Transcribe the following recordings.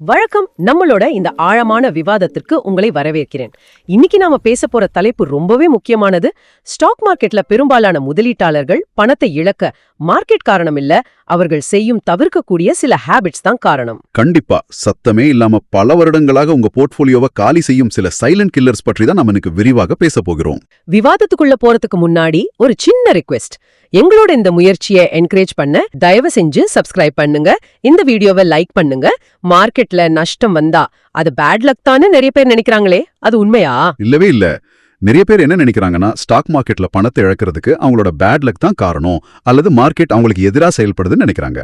வழக்கம் நம்மளோட இந்த ஆழமான விவாதத்திற்கு உங்களை வரவேற்கிறேன். இன்னைக்கு நாம பேச போற தலைப்பு ரொம்பவே முக்கியமானது. ஸ்டாக் மார்க்கெட்ல பெரும்பாலான முதலீட்டாளர்கள் பணத்தை இழக்க மார்க்கெட் காரணம் இல்ல, அவர்கள் செய்யும் தவிர்க்கக்கூடிய சில ஹேபிட்ஸ் தான் காரணம். கண்டிப்பா சத்தமே இல்லாம பல வருடங்களாக உங்க போர்ட்ஃபோலியோவை காலி செய்யும் சில சைலண்ட் கில்லர்ஸ் பற்றி தான் நம்ம இன்னைக்கு விரிவாக பேச போகிறோம். விவாதத்துக்குள்ள போறதுக்கு முன்னாடி ஒரு சின்ன ரிக்வெஸ்ட். எங்களோட இந்த முயற்சியை என்கரேஜ் பண்ண தயவு செஞ்சு சப்ஸ்கிரைப் பண்ணுங்க, இந்த வீடியோவை லைக் பண்ணுங்க. மார்க்கெட்ல நஷ்டம் வந்தா அது பேட் லக் தானே நிறைய பேர் நினைக்கிறாங்களே, அது உண்மையா? இல்லவே இல்ல. நிறைய பேர் என்ன நினைக்கிறாங்கன்னா, ஸ்டாக் மார்க்கெட்ல பணத்தை இழக்கிறதுக்கு அவங்களோட பேட் லக் தான் காரணம், அல்லது மார்க்கெட் அவங்களுக்கு எதிராக செயல்படுதுன்னு நினைக்கிறாங்க.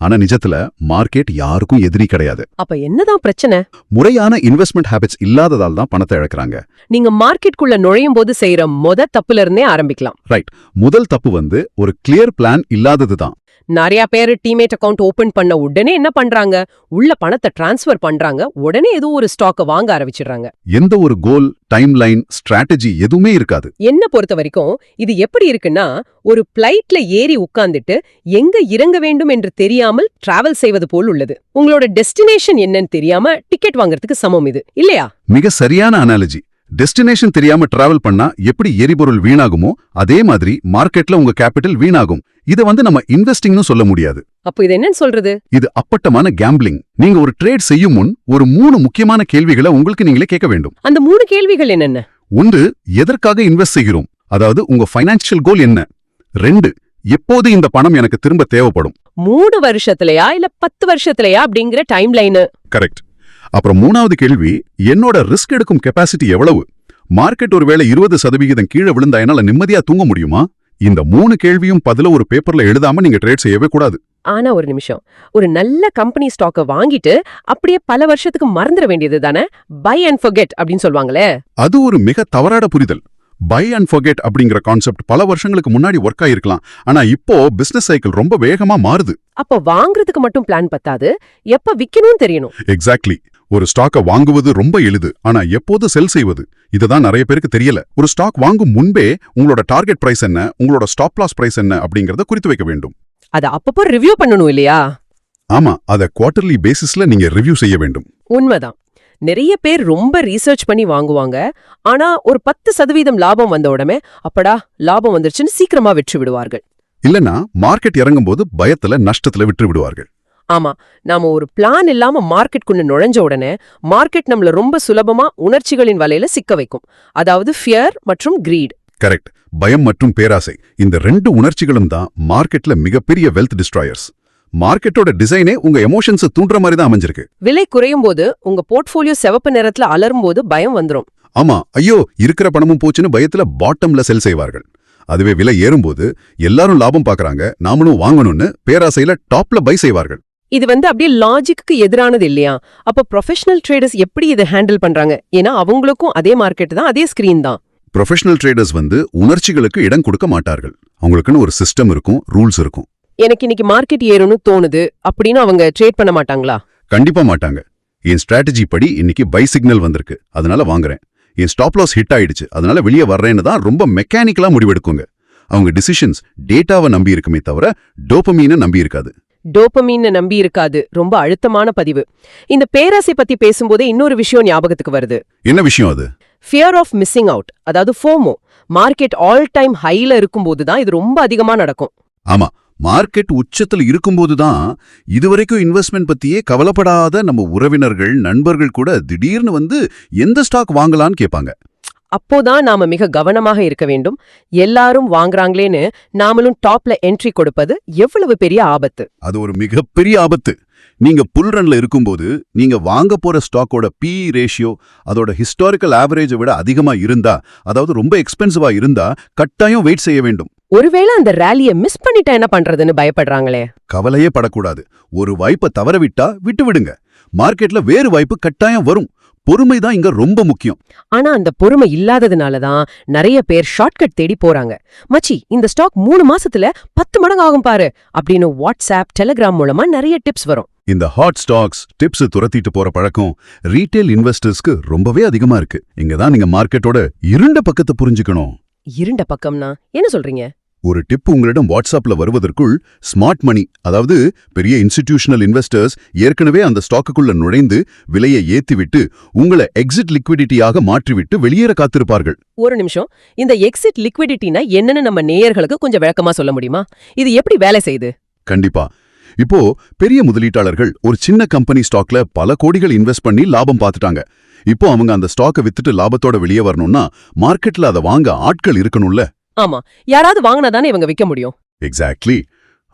ஆனா நிஜத்துல மார்க்கெட் யாருக்கும் எதிரி கிடையாது. அப்ப என்னதான் பிரச்சனை? முறையான இன்வெஸ்ட்மெண்ட் ஹேபிட்ஸ் இல்லாததால் தான் பணத்தை இழக்கிறாங்க. நீங்க மார்க்கெட்குள்ள நுழையும் போது செய்யற தப்புல இருந்தே ஆரம்பிக்கலாம். ரைட். முதல் தப்பு ஒரு கிளியர் பிளான் இல்லாதது தான். நிறைய பேர் டீமேட் அக்கவுண்ட் ஓபன் பண்ண உடனே என்ன பண்றாங்க, உள்ள பணத்தை டிரான்ஸ்ஃபர் பண்றாங்க, உடனே ஏதோ ஒரு ஸ்டாக்க வாங்க ஆரம்பிச்சிடுறாங்க. எந்த ஒரு கோல், டைம் லைன், ஸ்ட்ராட்டஜி எதுவுமே இருக்காது. என்ன பொறுத்த வரைக்கும் இது எப்படி இருக்குன்னா, ஒரு பிளைட்ல ஏறி உட்கார்ந்துட்டு எங்க இறங்க வேண்டும் என்று தெரியாமல் டிராவல் செய்வது போல் உள்ளது. உங்களோட டெஸ்டினேஷன் என்னன்னு தெரியாம டிக்கெட் வாங்குறதுக்கு சமம் இது, இல்லையா? மிக சரியான அனாலஜி. டெஸ்டினேஷன் தெரியாம டிராவல் பண்ணா எப்படி எரிபொருள் வீணாகுமோ அதே மாதிரி மார்க்கெட்ல உங்க கேபிட்டல் வீணாகும். இத நம்ம இன்வெஸ்டிங்னு சொல்ல முடியாது. அப்போ இது என்னன்னு சொல்றது? இது அப்பட்டமான கேம்பிளிங். நீங்க ஒரு ட்ரேட் செய்யும் முன் ஒரு 3 முக்கியமான கேள்விகளை உங்களுக்கு நீங்களே கேட்க வேண்டும். அந்த 3 கேள்விகள் என்னென்ன? 1, எதற்காக இன்வெஸ்ட் செய்கிறோம், அதாவது உங்க ஃபைனான்சியல் கோல் என்ன. 2, எப்போது இந்த பணம் எனக்கு திரும்ப தேவைப்படும். 3 வருஷத்துலயா இல்ல 10 வருஷத்துலயா அப்படிங்கிற டைம் லைன். கரெக்ட். அப்புறம் 3வது கேள்வி, என்னோட ரிஸ்க் எடுக்கும் கெப்பாசிட்டி எவ்வளவு. மார்க்கெட் ஒருவேளை 20% கீழே விழுந்தா என்னால நிம்மதியா தூங்க முடியுமா? இந்த 3 கேள்வியும் பதில ஒரு பேப்பர்ல எழுதாம நீங்க ட்ரேட் செய்யவே கூடாது. ஆனா ஒரு நிமிஷம், ஒரு நல்ல கம்பெனி ஸ்டாக்க வாங்கிட்டு அப்படியே பல வருஷத்துக்கு மறந்துட வேண்டியது தானே? பை அண்ட் ஃபர்கெட் அப்படின்னு சொல்வாங்களே, அது ஒரு மிக தவறான புரிதல். பை அண்ட் ஃபர்கெட் அப்படிங்கிற கான்செப்ட் பல வருஷங்களுக்கு முன்னாடி ஒர்க் ஆயிருக்கலாம். ஆனா இப்போ பிசினஸ் சைக்கிள் ரொம்ப வேகமா மாறுது. அப்ப வாங்குறதுக்கு மட்டும் பிளான் பத்தாது, எப்ப விக்கணும்னு தெரியணும். எக்ஸாக்ட்லி. ஒரு ஸ்டாக்கை வாங்குவது ரொம்ப எளிது, ஆனா எப்போது செல் செய்வது இதுதான் நிறைய பேருக்கு தெரியல. ஒரு ஸ்டாக் வாங்கும் முன்பே உங்களோட டார்கெட் பிரைஸ் என்ன, உங்களோட ஸ்டாப் லாஸ் பிரைஸ் என்ன அப்படிங்கறத குறித்து வைக்க வேண்டும். அத அப்பப்போ ரிவ்யூ பண்ணணும், இல்லையா? ஆமா, அத குவார்டர்லி பேசிஸ்ல நீங்க ரிவ்யூ செய்ய வேண்டும். உண்மைதான். நிறைய பேர் ரொம்ப ரீசர்ச் பண்ணி வாங்குவாங்க, ஆனா ஒரு 10% லாபம் வந்த உடனே அப்படா லாபம் வந்துருச்சுன்னு சீக்கிரமா விற்று விடுவார்கள். இல்லனா மார்க்கெட் இறங்கும் போது பயத்துல நஷ்டத்துல விற்று விடுவார்கள். ஆமா, நாம ஒரு பிளான் இல்லாம மார்க்கெட்குள்ள நுழைஞ்ச உடனே மார்க்கெட் நம்மள ரொம்ப சுலபமா உணர்ச்சிகளின் வலையில சிக்க வைக்கும். அதாவது ஃபியர் மற்றும் கிரீட். கரெக்ட். பயம் மற்றும் பேராசை, இந்த 2 உணர்ச்சிகளும் தான் மார்க்கெட்ல மிகப்பெரிய வெல்த் டிஸ்ட்ராயர்ஸ். மார்க்கெட்டோட டிசைனே உங்க எமோஷன்ஸ் தூண்டுற மாதிரி தான் அமைஞ்சிருக்கு. விலை குறையும் போது உங்க போர்ட்ஃபோலியோ சிவப்பு நிறத்துல அலரும் போது பயம் வந்துரும். ஆமா, ஐயோ இருக்கிற பணமும் போச்சுன்னு பயத்துல பாட்டம்ல செல் செய்வார்கள். அதுவே விலை ஏறும்போது எல்லாரும் லாபம் பாக்குறாங்க, நாமளும் வாங்கணும்னு பேராசையில டாப்ல பை செய்வார்கள். இது அப்படியே லாஜிக்கு எதிரானது இல்லையா? அப்ப ப்ரொஃபஷனல் ட்ரேடர்ஸ் எப்படி இதை ஹேண்டில் பண்றாங்க? ஏன்னா அவங்களுக்கும் அதே மார்க்கெட் தான், அதே ஸ்கிரீன் தான். ப்ரொஃபஷனல் ட்ரேடர்ஸ் உணர்ச்சிகளுக்கு இடம் கொடுக்க மாட்டார்கள். அவங்களுக்குன்னு ஒரு சிஸ்டம் இருக்கும், ரூல்ஸ் இருக்கும். எனக்கு இன்னைக்கு மார்க்கெட் ஏறும்னு தோணுது அப்படின்னு அவங்க ட்ரேட் பண்ண மாட்டாங்களா? கண்டிப்பா மாட்டாங்க. என் ஸ்ட்ராட்டஜி படி இன்னைக்கு பை சிக்னல் வந்திருக்கு, அதனால வாங்குறேன். என் ஸ்டாப் லாஸ் ஹிட் ஆயிடுச்சு, அதனால வெளியே வர்றேன்னு தான் ரொம்ப மெக்கானிக்கலா முடிவெடுக்குங்க. அவங்க டிசிஷன்ஸ் டேட்டாவை நம்பி இருக்குமே தவிர டோபமீனை நம்பி இருக்காது. டோபமீன் நம்பி இருக்காது. ரொம்ப அழுத்தமான பதிவு. இந்த பேராசை பத்தி பேசும்போதே இன்னொரு விஷயம் ஞாபகத்துக்கு வருது. என்ன விஷயம் அது? ஃபியர் ஆஃப் மிஸ்ஸிங் அவுட், அதாவது ஃபோமோ. மார்க்கெட் ஆல் டைம் ஹைல இருக்கும்போது தான் இது ரொம்ப அதிகமா நடக்கும். ஆமா, மார்க்கெட் உச்சத்துல இருக்கும்போது தான் இதுவரைக்கும் இன்வெஸ்ட்மெண்ட் பத்தியே கவலைப்படாத நம்ம உறவினர்கள், நண்பர்கள் கூட திடீர்னு எந்த ஸ்டாக் வாங்கலான்னு கேட்பாங்க. அப்போதான் நாம மிக கவனமாக இருக்க வேண்டும். எல்லாரும் வாங்குறாங்களேன்னு நாமளும் டாப்ல என்ட்ரி கொடுப்பது எவ்வளவு பெரிய ஆபத்து. அது ஒரு மிகப்பெரிய ஆபத்து. நீங்க புல் ரன்ல இருக்கும்போது நீங்க வாங்க போற ஸ்டாக்கோட பி ரேஷியோ அதோட ஹிஸ்டாரிக்கல் ஆவரேஜை விட அதிகமா இருந்தா, அதாவது ரொம்ப எக்ஸ்பென்சிவா இருந்தா கட்டாயம் வெயிட் செய்ய வேண்டும். ஒருவேளை அந்த ரேலிய மிஸ் பண்ணிட்டா என்ன பண்றதுன்னு பயப்படுறாங்களே. கவலையே படக்கூடாது. ஒரு வாய்ப்பை தவறவிட்டா விட்டு விடுங்க. மார்க்கெட்ல வேறு வாய்ப்பு கட்டாயம் வரும். பொறுமைதான் இங்க ரொம்ப முக்கியம். ஆனா அந்த பொறுமை இல்லாததுனாலதான் நிறைய பேர் ஷார்ட்கட் தேடி போறாங்க. மச்சி, இந்த ஸ்டாக் 3 மாசத்துல 10 மடங்கு ஆகும் பாரு அப்படின்னு வாட்ஸ்அப், டெலிகிராம் மூலமா நிறைய டிப்ஸ் வரும். இந்த ஹாட் ஸ்டாக்ஸ் டிப்ஸ் துரத்திட்டு போற பழக்கம் ரீட்டைல் இன்வெஸ்டர்ஸ்க்கு ரொம்பவே அதிகமா இருக்கு. இங்கதான் நீங்க மார்க்கெட்டோட இருண்ட பக்கத்தை புரிஞ்சுக்கணும். இருண்ட பக்கம்னா என்ன சொல்றீங்க? ஒரு டிப் உங்களிடம் வாட்ஸ்அப்ல வருவதற்குள் ஸ்மார்ட் மணி, அதாவது பெரிய இன்ஸ்டிடியூஷனல் இன்வெஸ்டர்ஸ் ஏற்கனவே அந்த ஸ்டாக்குக்குள்ள நுழைந்து விலையை ஏத்திவிட்டு உங்களை எக்ஸிட் லிக்விடிட்டியாக மாற்றிவிட்டு வெளியேற காத்திருப்பார்கள். ஒரு நிமிஷம், இந்த எக்ஸிட் லிக்விடிட்டினா என்னன்னு நம்ம நேயர்களுக்கு கொஞ்சம் விளக்கமா சொல்ல முடியுமா? இது எப்படி வேலை செய்யுது? கண்டிப்பா. இப்போ பெரிய முதலீட்டாளர்கள் ஒரு சின்ன கம்பெனி ஸ்டாக்ல பல கோடிகள் இன்வெஸ்ட் பண்ணி லாபம் பார்த்துட்டாங்க. இப்போ அவங்க அந்த ஸ்டாக்கை வித்துட்டு லாபத்தோட வெளியே வரணும்னா மார்க்கெட்ல அதை வாங்க ஆட்கள் இருக்கணும்ல. ஆமா, யாராவது வாங்கினாதானே இவங்க விற்க முடியும். எக்ஸாக்ட்லி.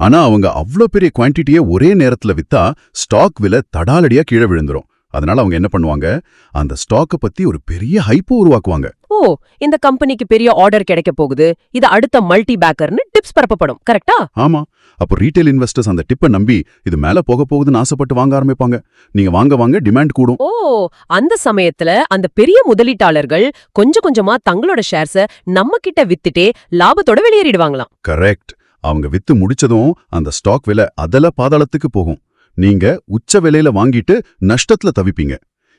ஆனா அவங்க அவ்ளோ பெரிய குவான்டிட்டியை ஒரே நேரத்துல வித்தா ஸ்டாக் விலை தடாலடியா கீழே விழுந்துரும். அதனால அவங்க என்ன பண்ணுவாங்க, அந்த ஸ்டாக்கை பத்தி ஒரு பெரிய ஹைப்போ உருவாக்குவாங்க. ஓ, இந்த கம்பெனிக்கு பெரிய ஆர்டர் கிடைக்க போகுது, இது அடுத்த மல்டி பேக்கர்னு டிப்ஸ் பரப்பப்படும், கரெக்டா? ஆமா. அப்போ ரீட்டைல் இன்வெஸ்டர்ஸ் அந்த டிப்பை நம்பி இது மேல போக போகுதுன்னு ஆசைப்பட்டு வாங்க ஆரம்பிப்பாங்க. நீங்க வாங்க டிமாண்ட் கூடும். ஓ, அந்த சமயத்துல அந்த பெரிய முதலீட்டாளர்கள் கொஞ்சம் கொஞ்சமா தங்களோட ஷேர்ஸ நம்ம கிட்ட வித்துட்டே லாபத்தோட வெளியேறிடுவாங்களாம். கரெக்ட். அவங்க வித்து முடிச்சதும் அந்த ஸ்டாக் விலை அதல பாதாளத்துக்கு போகும். நீங்க உச்ச விலையில வாங்கிட்டு நஷ்டத்துல தவிப்பீங்க.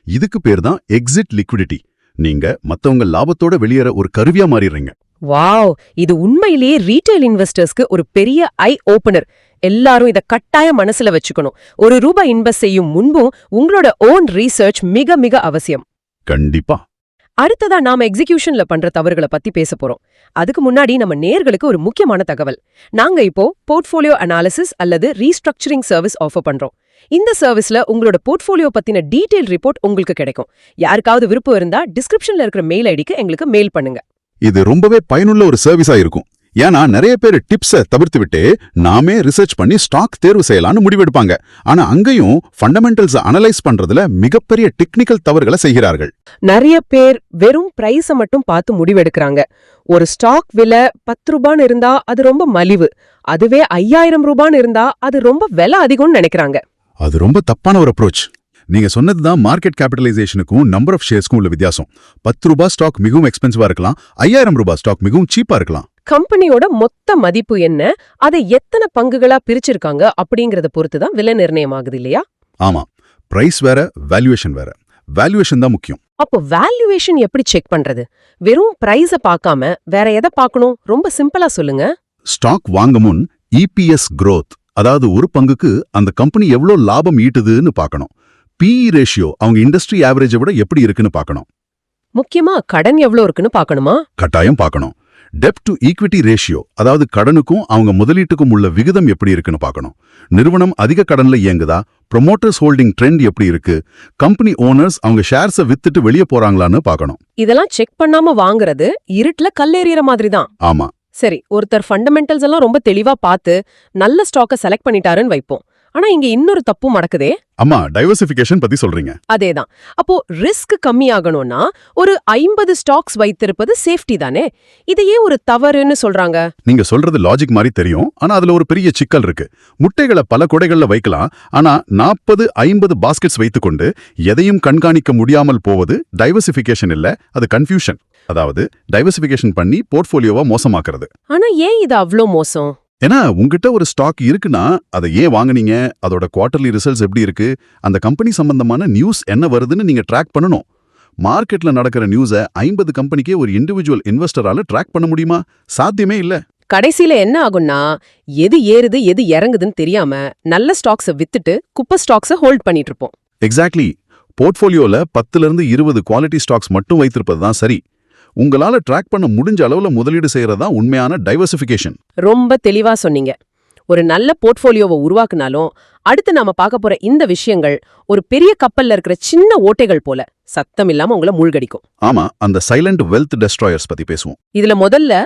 இதுக்கு பேர் தான் எக்ஸிட் லிக்விடிட்டி. நீங்க மத்தவங்க லாபத்தோட வெளியேற ஒரு கருவியா மாறிடுறீங்க. வாவ், இது உண்மையிலேயே ரீட்டைல் இன்வெஸ்டர்ஸ்க்கு ஒரு பெரிய ஐ ஓபனர். எல்லாரும் இத கட்டாயம் மனசுல வச்சுக்கணும். ₹1 இன்வெஸ்ட் செய்யும் முன்பும் உங்களோட ஓன் ரீசர்ச் மிக மிக அவசியம். கண்டிப்பா. அடுத்ததா நாம எக்ஸிகியூஷன்ல பண்ற தவறுகளை பத்தி பேச போறோம். அதுக்கு முன்னாடி நம்ம நேயர்களுக்கு ஒரு முக்கியமான தகவல். நாங்க இப்போ போர்ட்ஃபோலியோ அனாலிசிஸ் அல்லது ரீஸ்ட்ரக்சரிங் சர்வீஸ் ஆஃபர் பண்றோம். இந்த சர்வீஸ்ல உங்களோட போர்ட்ஃபோலியோ பத்தின டீடைல் ரிப்போர்ட் உங்களுக்கு கிடைக்கும். யாருக்காவது விருப்பம் இருந்தா டிஸ்கிரிப்ஷன்ல இருக்கிற மெயில் ஐடிக்கு எங்களுக்கு மெயில் பண்ணுங்க. இது ரொம்பவே பயனுள்ள ஒரு சர்வீஸா இருக்கும். ஏன்னா நிறைய பேர் டிப்ஸை தவிர்த்து விட்டு நாமே ரிசர்ச் பண்ணி ஸ்டாக் தேர்வு செய்யலாம்னு முடிவெடுப்பாங்க. ஆனா அங்கேயும் ஃபண்டமெண்டல்ஸ் அனலைஸ் பண்றதுல மிகப்பெரிய டெக்னிக்கல் தவறுகளை செய்கிறார்கள். நிறைய பேர் வெறும் பிரைஸ மட்டும் பார்த்து முடிவெடுக்கிறாங்க. ஒரு ஸ்டாக் விலை ₹10 இருந்தா அது ரொம்ப மலிவு, அதுவே ₹5000 இருந்தா அது ரொம்ப விலை அதிகம்னு நினைக்கிறாங்க. அது ரொம்ப தப்பான ஒரு அப்ரோச். நீங்க சொன்னதுதான் மார்க்கெட் கேபிட்டலைசேஷனுக்கும் நம்பர் ஆஃப் ஷேர்ஸ்க்கும் உள்ள வித்தியாசம். ₹10 ஸ்டாக் மிகவும் எக்ஸ்பென்சிவா இருக்கலாம், ₹5000 ஸ்டாக் மிகவும் சீப்பா இருக்கலாம். கம்பெனியோட மொத்த மதிப்பு என்ன, அதை எத்தனை பங்குகளா பிரிச்சிருக்காங்க அப்படிங்கறத பொறுத்து தான் விலை நிர்ணயம் ஆகுது இல்லையா? ஆமா. பிரைஸ் வேற, வேல்யூவேஷன் வேற. வேல்யூவேஷன் தான் முக்கியம். அப்போ வேல்யூவேஷன் எப்படி செக் பண்றது? வெறும் பிரைஸ பார்க்காம வேற எதை பார்க்கணும்? ரொம்ப சிம்பிளா சொல்லுங்க. ஸ்டாக் வாங்க முன் EPS growth, அதாவது ஒரு பங்குக்கு அந்த கம்பெனி எவ்வளோ லாபம் ஈட்டுதுன்னு பார்க்கணும். PE ரேஷியோ அவங்க இண்டஸ்ட்ரி ஆவரேஜை விட எப்படி இருக்குன்னு பார்க்கணும். முக்கியமா கடன் எவ்வளவு இருக்குன்னு பார்க்கணுமா? கட்டாயம் பார்க்கணும். டெப்ட் டு ஈக்விட்டி ரேஷியோ, அதாவது கடனுக்கும் அவங்க முதலீட்டுக்கும் உள்ள விகிதம் எப்படி இருக்குன்னு பார்க்கணும். நிறுவனம் அதிக கடன்ல இயங்குதா, ப்ரொமோட்டர்ஸ் ஹோல்டிங் ட்ரெண்ட் எப்படி இருக்கு, கம்பெனி ஓனர்ஸ் அவங்க ஷேர்ஸை வித்துட்டு வெளியே போறாங்களான்னு பார்க்கணும். இதெல்லாம் செக் பண்ணாம வாங்குறது இருட்டுல கல்லேறியற மாதிரி தான். ஆமா. சரி, ஒருத்தர் ஃபண்டமெண்டல்ஸ் எல்லாம் ரொம்ப தெளிவா பார்த்து நல்ல ஸ்டாக்கை செலக்ட் பண்ணிட்டாருன்னு வைப்போம். ஆனா இங்க இன்னொரு தப்பும் நடக்குதே. அம்மா, டைவர்சிஃபிகேஷன் பத்தி சொல்றீங்க. அதேதான். அப்போ ரிஸ்க் கம்மியாகணும்னா ஒரு 50 ஸ்டாக்ஸ் வைத்திருப்பது சேஃப்டி தானே. இதையே ஒரு தவறுன்னு சொல்றாங்க. நீங்க சொல்றது லாஜிக் மாதிரி தெரியும், ஆனா அதுல ஒரு பெரிய சிக்கல் இருக்கு. முட்டைகளை பல கொடைகள்ல வைக்கலாம், ஆனா 40-50 பாஸ்கெட்ஸ் வைத்துக்கொண்டு எதையும் கண்காணிக்க முடியாமல் போவது டைவர்சிஃபிகேஷன் இல்ல, அது கன்ஃபியூஷன். அதாவது டைவர்சிஃபிகேஷன் பண்ணி போர்ட்ஃபோலியோவை மோசமாக்குறது. ஆனா ஏன் இது அவ்ளோ மோசம்? ஏன்னா உங்ககிட்ட ஒரு ஸ்டாக் இருக்குன்னா அதை ஏன் வாங்குனீங்க, அதோட குவார்டர்லி ரிசல்ட்ஸ் எப்படி இருக்கு, அந்த கம்பெனி சம்பந்தமான நியூஸ் என்ன வருதுன்னு நீங்க ட்ராக் பண்ணணும். மார்க்கெட்ல நடக்கிற நியூஸை 50 கம்பெனிக்கே ஒரு இண்டிவிஜுவல் இன்வெஸ்டரால ட்ராக் பண்ண முடியுமா? சாத்தியமே இல்ல. கடைசியில என்ன ஆகும்னா, எது ஏறுது எது இறங்குதுன்னு தெரியாம நல்ல ஸ்டாக்ஸை வித்துட்டு குப்பை ஸ்டாக்ஸை ஹோல்ட் பண்ணிட்டு இருப்போம். எக்ஸாக்ட்லி. போர்ட்ஃபோலியோல 10-20 குவாலிட்டி ஸ்டாக்ஸ் மட்டும் வைத்திருப்பது தான் சரி. உங்களால ட்ராக் பண்ண முடிஞ்ச அளவுல முதலீடு செய்யறதா உண்மையான டைவர்சிஃபிகேஷன். ரொம்ப தெளிவா சொன்னீங்க. ஒரு நல்ல போர்ட்ஃபோலியோவை உருவாக்குனாலும் அடுத்து நாம பார்க்க போற இந்த விஷயங்கள் ஒரு பெரிய கப்பல்ல இருக்கிற சின்ன ஓட்டைகள் போல சத்தம் இல்லாம உங்களை மூழ்கடிக்கும். ஆமா, அந்த சைலண்ட் வெல்த் டெஸ்ட்ராயர்ஸ் பத்தி பேசுவோம். இதுல முதல்ல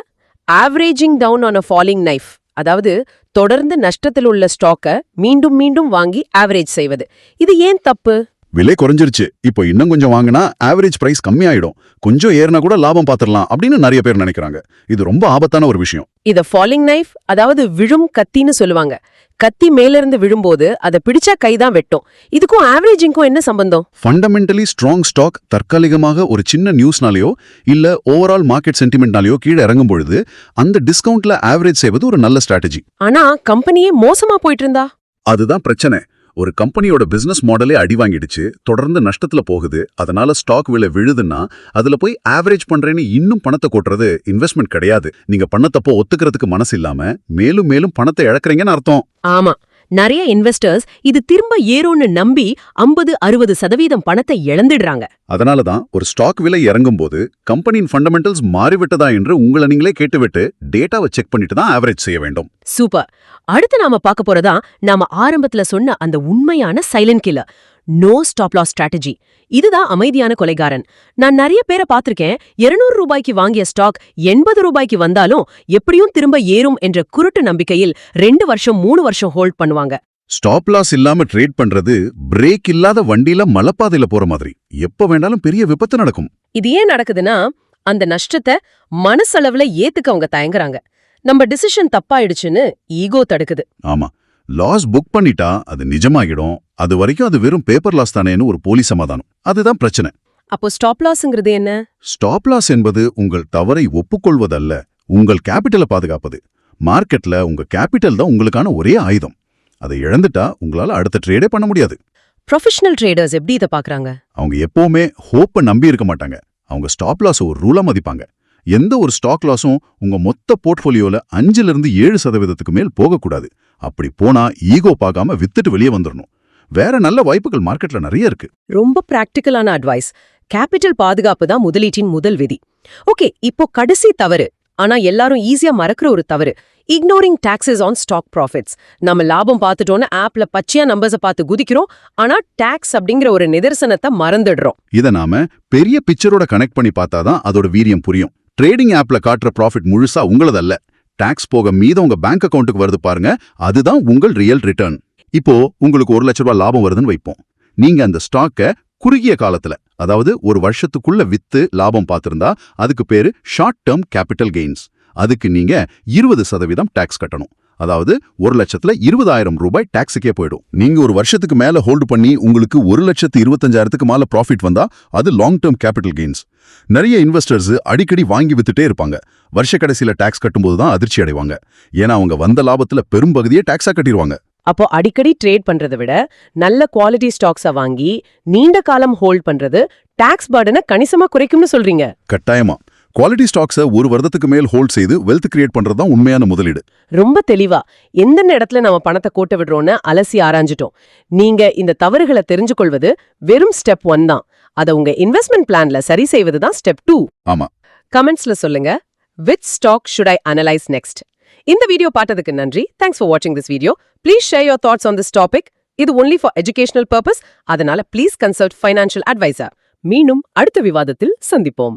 averaging down on a falling knife, அதாவது தொடர்ந்து நஷ்டத்தில் உள்ள ஸ்டாக்கை மீண்டும் மீண்டும் வாங்கி ஆவரேஜ் செய்வது. இது ஏன் தப்பு? விலை குறைஞ்சிருச்சு, இப்போ இன்னும் கொஞ்சம் வாங்கினா ஆவரேஜ் பிரைஸ் கம்மியாயிடும், கொஞ்சம் ஏறினா கூட லாபம் பார்த்துடலாம் அப்படின்னு நிறைய பேர் நினைக்கிறாங்க. இது ரொம்ப ஆபத்தான ஒரு விஷயம். இத ஃபாலிங் நைஃப், அதாவது விழும் கத்தின்னு சொல்லுவாங்க. கத்தி மேலிருந்து விழும்போது அதை பிடிச்சா கைதான் வெட்டும். இதுக்கும் ஆவரேஜிங்க்கும் என்ன சம்பந்தம்? ஃபண்டமெண்டலி ஸ்ட்ராங் ஸ்டாக் தற்காலிகமாக ஒரு சின்ன நியூஸ்னாலேயோ இல்ல ஓவரால் மார்க்கெட் சென்டிமெண்ட்னாலேயோ கீழே இறங்கும் பொழுது அந்த டிஸ்கவுண்ட்ல ஆவரேஜ் செய்வது ஒரு நல்ல ஸ்ட்ராட்டஜி. ஆனா கம்பெனியே மோசமா போயிட்டு இருந்தா? அதுதான் பிரச்சனை. ஒரு கம்பெனியோட பிசினஸ் மாடலே அடி வாங்கிடுச்சு, தொடர்ந்து நஷ்டத்துல போகுது, அதனால ஸ்டாக் விலை விழுதுன்னா அதுல போய் ஆவரேஜ் பண்றேன்னு இன்னும் பணத்தை கொட்டுறது இன்வெஸ்ட்மெண்ட் கிடையாது. நீங்க பண்ண தப்போ ஒத்துக்கிறதுக்கு மனசு இல்லாம மேலும் மேலும் பணத்தை இழக்கிறீங்கன்னு அர்த்தம். ஆமா, நிறைய இன்வெஸ்டர்ஸ் இது திரும்ப ஏறும்னு நம்பி 50-60% பணத்தை இழந்துடுறாங்க. அதனால தான் ஒரு ஸ்டாக் விலை இறங்கும் போது கம்பெனியின் ஃபண்டமெண்டல்ஸ் மாறிவிட்டதா என்று உங்களை நீங்களே கேட்டுவிட்டு டேட்டாவை செக் பண்ணிட்டு தான் ஆவரேஜ் செய்ய வேண்டும். சூப்பர். அடுத்து நாம பார்க்க போறதா நாம ஆரம்பத்துல சொன்ன அந்த உண்மையான silent killer, no stop loss strategy. இதுதான் அமைதியான கொலைகாரன். நான் நிறைய பேரை பார்த்திருக்கேன், 200 ரூபாய்க்கு வாங்கிய ஸ்டாக் 80 ரூபாய்க்கு வந்தாலும் எப்படியும் திரும்ப ஏறும் என்ற குருட்டு நம்பிக்கையில் 2 வருஷம் 3 வருஷம் ஹோல்ட் பண்ணுவாங்க. ஸ்டாப் லாஸ் இல்லாம ட்ரேட் பண்றது பிரேக் இல்லாத வண்டியில மலைப்பாதையில போற மாதிரி. எப்ப வேண்டாலும் பெரிய விபத்து நடக்கும். இது ஏன் நடக்குதுன்னா, அந்த நஷ்டத்தை மனசளவுல ஏத்துக்க அவங்க தயங்குறாங்க. நம்ம டிசிஷன் தப்பாயிடுச்சுன்னு ஈகோ தடுக்குது. ஆமா, லாஸ் புக் பண்ணிட்டா அது நிஜமாகிடும். அது வரைக்கும் அது வெறும் பேப்பர் லாஸ் தானேன்னு ஒரு போலி சமாதானம். அதுதான் பிரச்சனை. அப்போ ஸ்டாப் லாஸ்ங்கிறது என்ன? ஸ்டாப் லாஸ் என்பது உங்கள் தவறை ஒப்புக்கொள்வதல்ல, உங்கள் கேபிட்டலை பாதுகாப்பது. மார்க்கெட்ல உங்க கேபிட்டல் தான் உங்களுக்கான ஒரே ஆயுதம். அதை இழந்துட்டா உங்களால அடுத்த ட்ரேடே பண்ண முடியாது. ப்ரொஃபஷனல் ட்ரேடர்ஸ் எப்படி இதை பாக்குறாங்க? அவங்க எப்பவுமே ஹோப்பை நம்பி இருக்க மாட்டாங்க. அவங்க ஸ்டாப் லாஸ் ஒரு ரூலா மதிப்பாங்க. எந்த ஒரு ஸ்டாக் லாஸும் உங்க மொத்த போர்ட்ஃபோலியோல 5-7% மேல் போகக்கூடாது. அப்படி போனா ஈகோ பார்க்காம வித்துட்டு வெளியே வந்துடணும். வேற நல்ல வாய்ப்புகள் மார்க்கெட்ல நிறைய இருக்கு. ரொம்ப பிராக்டிக்கலான அட்வைஸ். கேபிட்டல் பாதுகாப்பு தான் முதலீட்டின் முதல் விதி. ஓகே, இப்போ கடைசி தவறு, ஆனா எல்லாரும் ஈஸியா மறக்கிற ஒரு தவறு, ignoring taxes on stock profits. நம்ம லாபம் பார்த்துட்டோன்னு ஆப்ல பச்சையா நம்பர்ஸை பார்த்து குதிக்கிறோம், ஆனா டாக்ஸ் அப்படிங்கிற ஒரு நிதர்சனத்தை மறந்துடுறோம். இதை நாம பெரிய பிக்சரோட கனெக்ட் பண்ணி பார்த்தாதான் அதோட வீரியம் புரியும். ட்ரேடிங் ஆப்ல காட்டுற ப்ராஃபிட் முழுசா உங்களதல்ல. டாக்ஸ் போக மீதம் உங்க பேங்க் அக்கவுண்ட்டுக்கு வருது பாருங்க, அதுதான் உங்கள் ரியல் ரிட்டர்ன். இப்போ உங்களுக்கு 1 லட்ச ரூபாய் லாபம் வருதுன்னு வைப்போம். நீங்க அந்த ஸ்டாக்கை குறுகிய காலத்துல, அதாவது ஒரு வருஷத்துக்குள்ள வித்து லாபம் பார்த்திருந்தா அதுக்கு பேரு ஷார்ட் டேர்ம் கேபிட்டல் கெயின்ஸ். அதுக்கு நீங்க 20% டாக்ஸ் கட்டணும். அதாவது 1 லட்சத்துல 20,000 ரூபாய் டாக்ஸுக்கே போயிடும். நீங்க ஒரு வருஷத்துக்கு மேல ஹோல்டு பண்ணி உங்களுக்கு 1,25,000 மேல ப்ராஃபிட் வந்தா அது லாங் டேர்ம் கேபிட்டல் கெயின்ஸ். நிறைய இன்வெஸ்டர்ஸ் அடிக்கடி வாங்கி வித்துட்டே இருப்பாங்க. வருஷ கடைசியில டாக்ஸ் கட்டும்போது தான் அதிர்ச்சி அடைவாங்க. ஏன்னா அவங்க வந்த லாபத்துல பெரும்பகுதியே டாக்ஸா கட்டிடுவாங்க. அப்போ அடிக்கடி ட்ரேட் பண்றதை விட நல்ல குவாலிட்டி ஸ்டாக்ஸை வாங்கி நீண்ட காலம் ஹோல்ட் பண்றது டாக்ஸ் பர்டனை கணிசமா குறைக்கும்னு சொல்றீங்க? கட்டாயமா. குவாலிட்டி ஸ்டாக்ஸை 1 வருடத்துக்கு மேல் ஹோல்ட் செய்து வெல்த் கிரியேட் பண்றது தான் உண்மையான முதலீடு. ரொம்ப தெளிவா எந்தெந்த இடத்துல நம்ம பணத்தை கோட்ட விடுறோம்னு அலசி ஆராய்ஞ்சிட்டோம். நீங்க இந்த தவறுகளை தெரிஞ்சு கொள்வது வெறும் ஸ்டெப் 1 தான். அதை உங்க இன்வெஸ்ட்மெண்ட் பிளான்ல சரி செய்வது தான் ஸ்டெப் 2. ஆமா. கமெண்ட்ஸ்ல சொல்லுங்க, which stock should I analyze next? இந்த வீடியோ பார்த்ததுக்கு நன்றி. Thanks for watching this video. Please share your thoughts on this topic. இது only for educational purpose. அதனால please consult financial advisor. மீண்டும் அடுத்த விவாதத்தில் சந்திப்போம்.